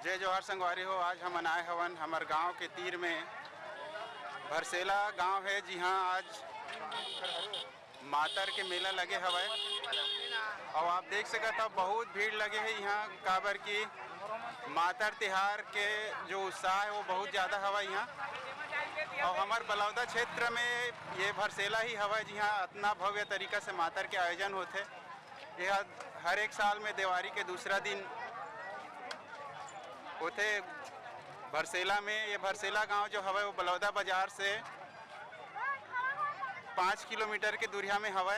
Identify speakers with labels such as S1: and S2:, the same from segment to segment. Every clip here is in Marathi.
S1: जय जोहार संगवारी हो। आज हम आए हवन हमार गांव के तीर में भरसेला गांव है, जी हाँ। आज मातर के मेला लगे हवय और आप देख सकते हो बहुत भीड़ लगे है यहाँ, काबर की मातर तिहार के जो उत्साह है वो बहुत ज़्यादा हवा यहाँ। और हमार बलौदा क्षेत्र में ये भरसेला ही हवा, जी हाँ। इतना भव्य तरीका से मातर के आयोजन होते। यह हर एक साल में दिवाली के दूसरा दिन होते भरसेला में। ये भरसेला गांव जो हवा वो बलौदा बाजार से 5 किलोमीटर के दूरिया में हवा।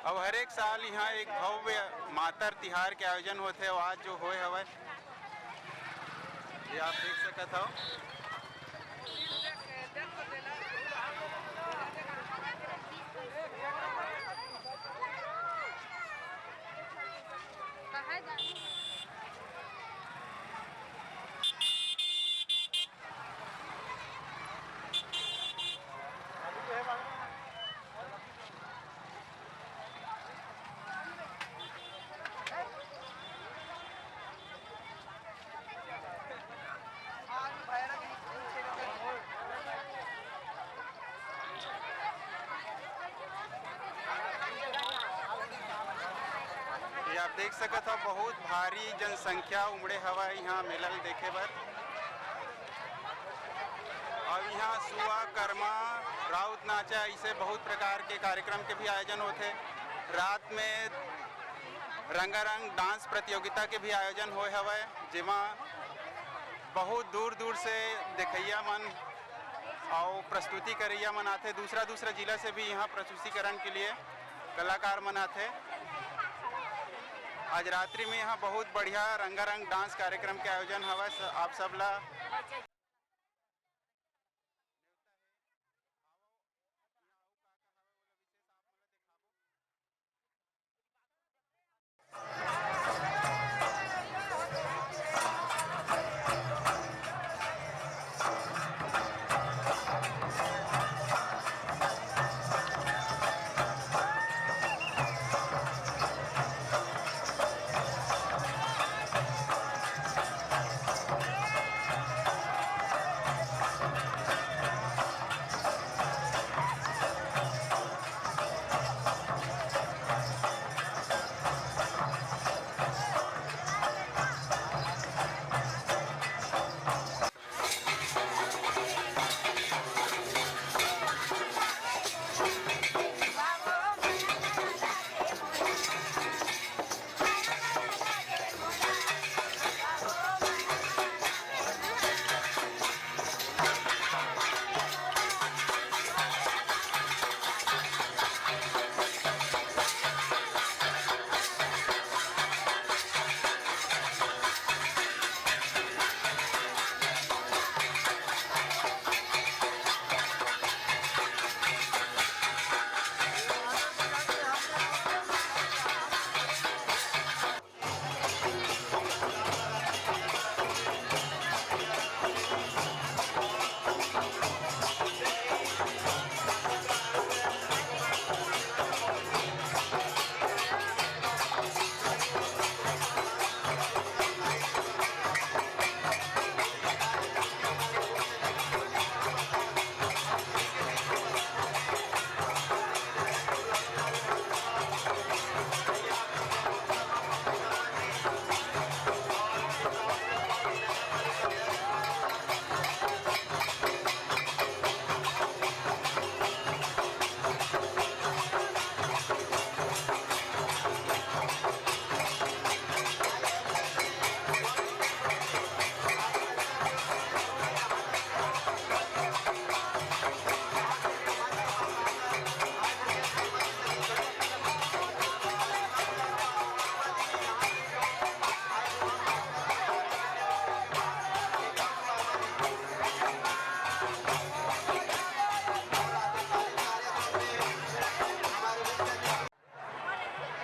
S1: अब हर एक साल यहाँ एक भव्य मातर तिहार के आयोजन होते हैं। आज जो होए हवा ये आप देख सकते हो। ये आप देख सकते हो बहुत भारी जनसंख्या उमड़े हवा यहाँ मेला देखे बर। और यहाँ सुआ कर्मा राउत नाचा ऐसे बहुत प्रकार के कार्यक्रम के भी आयोजन होते। रात में रंगारंग डांस प्रतियोगिता के भी आयोजन होए हवय, जेमा बहुत दूर दूर से देखैया मन और प्रस्तुति करैया मन आते। दूसरा दूसरा जिला से भी यहाँ प्रस्तुतिकरण के लिए कलाकार मन आते। आज रात्रि में यहाँ बहुत बढ़िया रंगारंग डांस कार्यक्रम के आयोजन हवा। आप सबला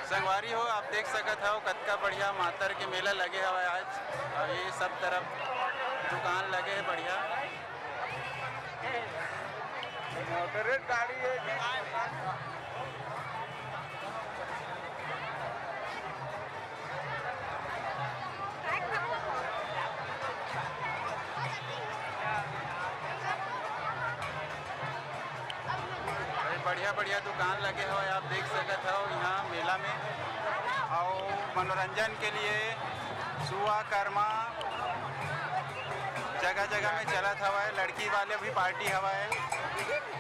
S1: संगवारी हो। आप देख सकते हो कतका बढ़िया मातर के मेला लगे हवा आज। और ये सब तरफ दुकान लगे है बढ़िया। गाड़ी है। बढ़िया बढ़िया दुकान लगे हो, आप देख सकते हो यहाँ मेला में। और मनोरंजन के लिए सुआ कर्मा जगह जगह में चलत हवा है, लड़की वाले भी पार्टी हवा है।